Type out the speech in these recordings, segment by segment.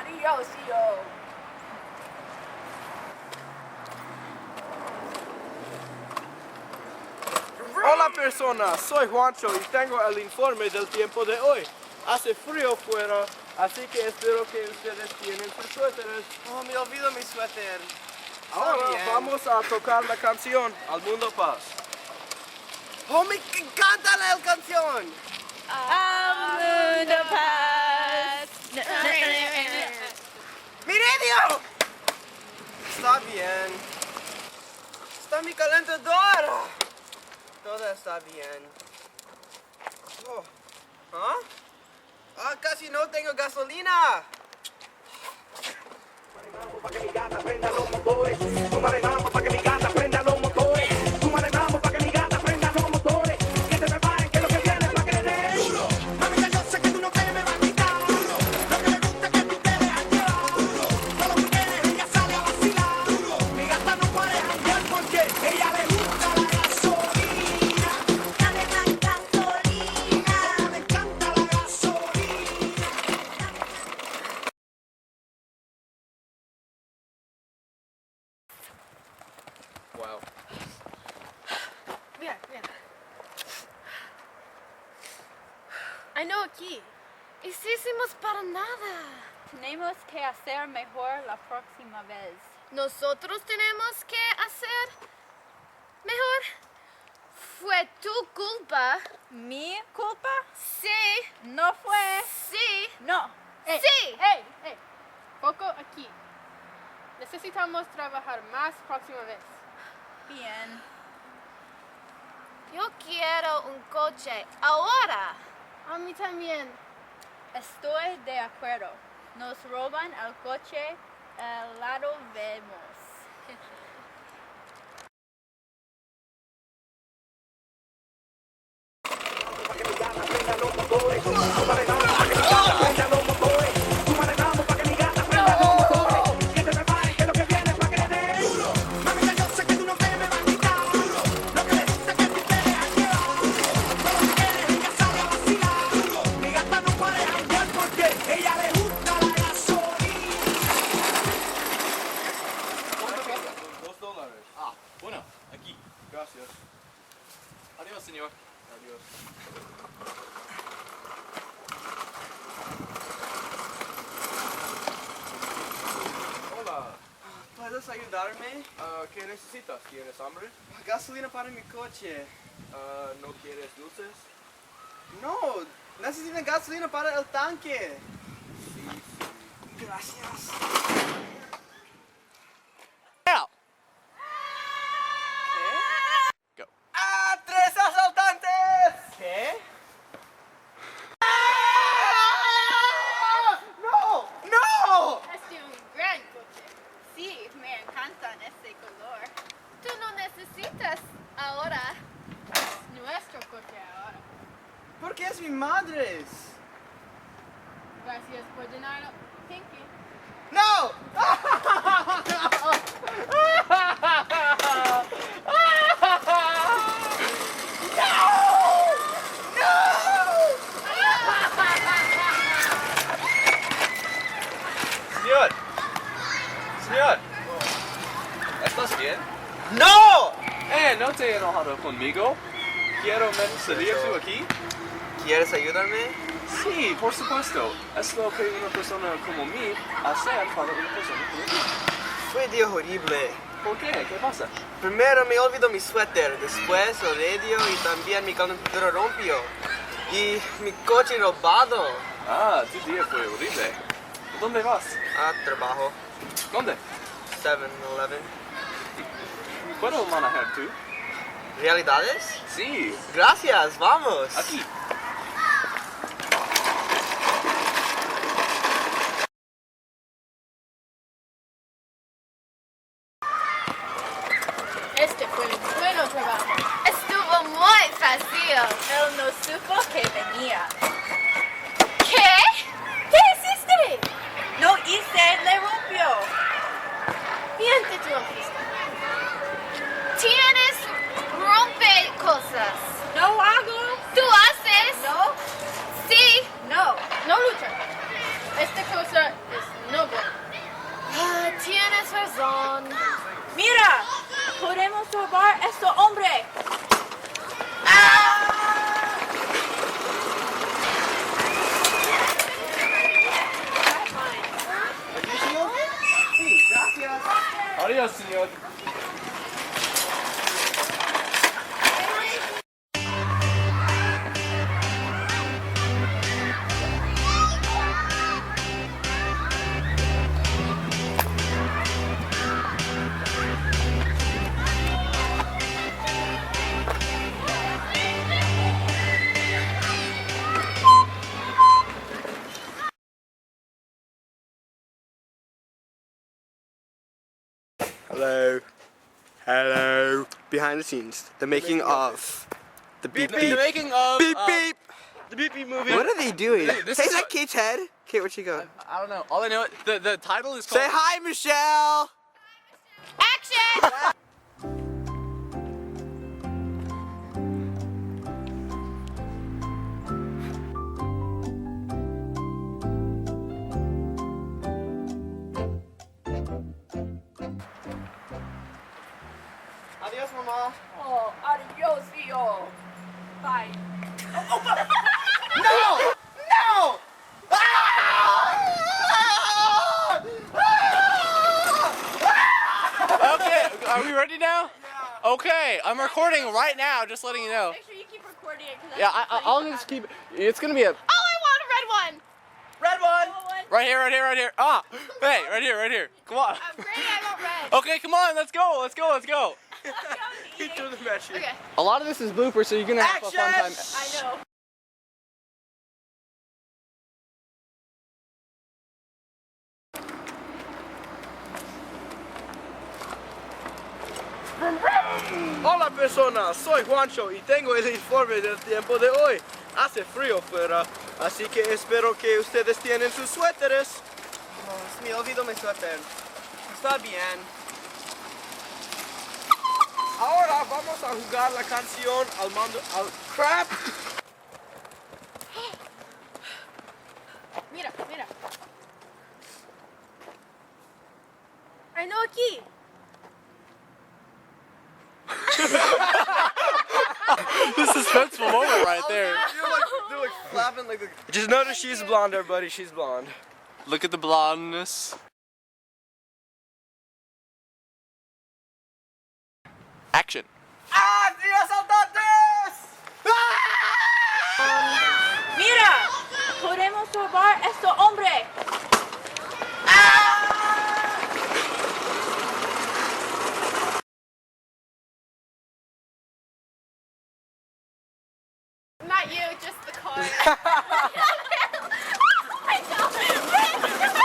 Adiós, yo. Hola personas, soy Juancho y tengo el informe del tiempo de hoy. Hace frío fuera, así que espero que ustedes tienen sus suéteres. Oh, me olvido mi suéter. Ahora bien. vamos a tocar la canción Al Mundo Paz. Oh, me encanta la canción. Al mundo paz. ¡Mi radio! Está bien. Está mi calentador. Todo está bien. Oh. ¿Ah? Casi no tengo gasolina. Pa' que mi gata prenda los motores. Tómale mambo pa' que mi gata prenda los motores. Tómale mambo pa' que mi gata prenda los motores. Que se preparen que lo que viene pa' que le den. Mamita, yo sé que tú no te me vas a quitar. Lo que me gusta es que tú te dejas llevar. Todos los weekends ella sale a vacilar. Mi gata no puede janguear porque ella le gusta la gasolina. Dale más gasolina. Me encanta la gasolina. Wow. Mira, mira. Ay, no, aquí. Hicimos para nada. Tenemos que hacer mejor la próxima vez. Nosotros tenemos que hacer mejor. Fue tu culpa. ¿Mi culpa? Sí. No fue. Sí. No. Hey, Sí. Hey. Foco aquí. Necesitamos trabajar más próxima vez. Bien. Yo quiero un coche ahora. A mí también. Estoy de acuerdo. Nos roban el coche, al lado vemos. Pa' que mi gata prenda los motores. Tómale mambo pa' que mi gata prenda los motores. Tómale mambo pa' que mi gata prenda los motores. Que se preparen que lo que viene pa' que le den. Mamita, yo sé que tú no te me vas a quitar. Lo que le gusta es que tú te dejas llevar. Todos los weekends ella sale a vacilar. Mi gata no puede janguear porque ella le gusta la gasolina. $2. Ah, bueno, aquí. Gracias. Adiós, señor. Adiós. Hola. ¿Puedes ayudarme? ¿Qué necesitas? ¿Tienes hambre? Gasolina para mi coche. ¿No quieres dulces? No, necesito gasolina para el tanque. Sí. Gracias. Go. ¡Ah! ¡Tres asaltantes! ¿Qué? ¡No! ¡No! Es un gran coche. Sí, me encantan ese color. Tú no necesitas ahora. Es nuestro coche ahora. ¿Por qué es mi madre? Gracias por llenarlo. Pinky. ¡No! Señor. Señor. ¿Estás bien? ¡No! ¿No te he enojado conmigo? Quiero salir tú aquí. ¿Quieres ayudarme? Sí, por supuesto. Es lo que una persona como mí hace para una persona como mí. Fue un día horrible. ¿Por qué? ¿Qué pasa? Primero me olvidó mi suéter, después el radio y también mi calentador rompió. Y mi coche robado. Ah, tu día fue horrible. ¿Dónde vas? A trabajo. ¿Dónde? 7-Eleven. ¿Puedo manejar tú? ¿Realidades? Sí, Gracias, vamos. aquí. Este fue un buen trabajo. Estuvo muy fácil. Él no supo que venía. ¿Qué? ¿Qué hiciste? No hice, le rompió. Miente tú, Cristo. Tienes rompe cosas. No hago. ¿Tú haces? No, Sí. no lucha. Esta cosa es no salvar a este hombre. Sí, gracias. Adiós, señor. Hello. Hello. Behind the scenes, the making of the beep beep. The making of Beep beep. the Beep Beep movie. What are they doing? This Hey, is is that what- Kate's head? Kate, where'd she go? I don't know. All I know, the title is called. Say hi, Michelle. Action! Adiós, mamá. Oh, adios, hijo. Bye. No! No! Okay, are we ready now? Yeah. Okay, I'm recording right now. Just letting you know. Make sure you keep recording it. Yeah, I'll just keep. It's gonna be a Oh, I want a red one! Red one! right here, right here, right here. Ah, hey, right here, right here. Come on. I'm Granny, I want red. Okay, come on, let's go, let's go, let's go. He threw the match. Okay. A lot of this is bloopers, so you're gonna have a fun time. I know. Hola personas, soy Juancho y tengo el informe del tiempo de hoy. Hace frío fuera, así que espero que ustedes tienen sus suéteres. Oh, se me olvidó mi suéter. Está bien. Ahora vamos a jugar la canción al mando al crap. Mira, mira. I know aquí. This suspenseful moment right there. They're like flapping like a... Just notice she's blonde, everybody. She's blonde. Look at the blondness. Action. ¡Adiós, saltantes! Mira, podemos salvar a este hombre. Not you, just the car. I know.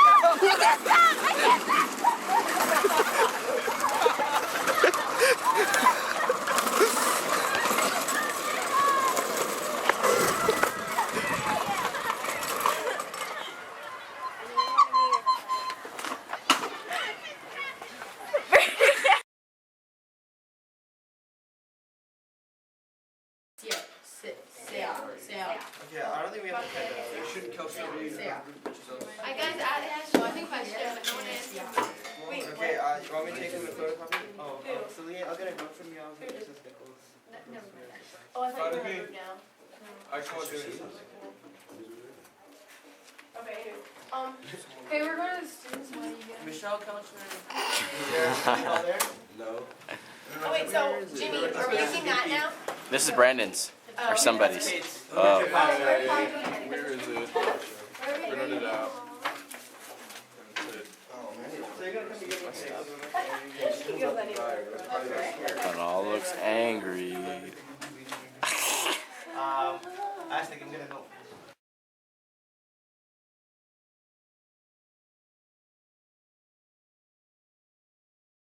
Yeah, I don't think we have to cut that out. We shouldn't kill somebody. I guess so I think if I should, but no one is. Wait, Okay, you want me to take them and photocopy? Oh, Celine, I'll get a note from you. I'll get Mrs. Nichols. never mind. Oh, I thought you were gonna move now. I just want to do it. Okay, we're going to the students' one again. Michelle Counselor. Is there something on there? No. Oh wait, so Jimmy, are we making that now? This is Brandon's, or somebody's. Kate's. Oh. Where is it? Printed it out. Oh, man. So you're gonna come and get me cake? It all looks angry. I was thinking I'm gonna go.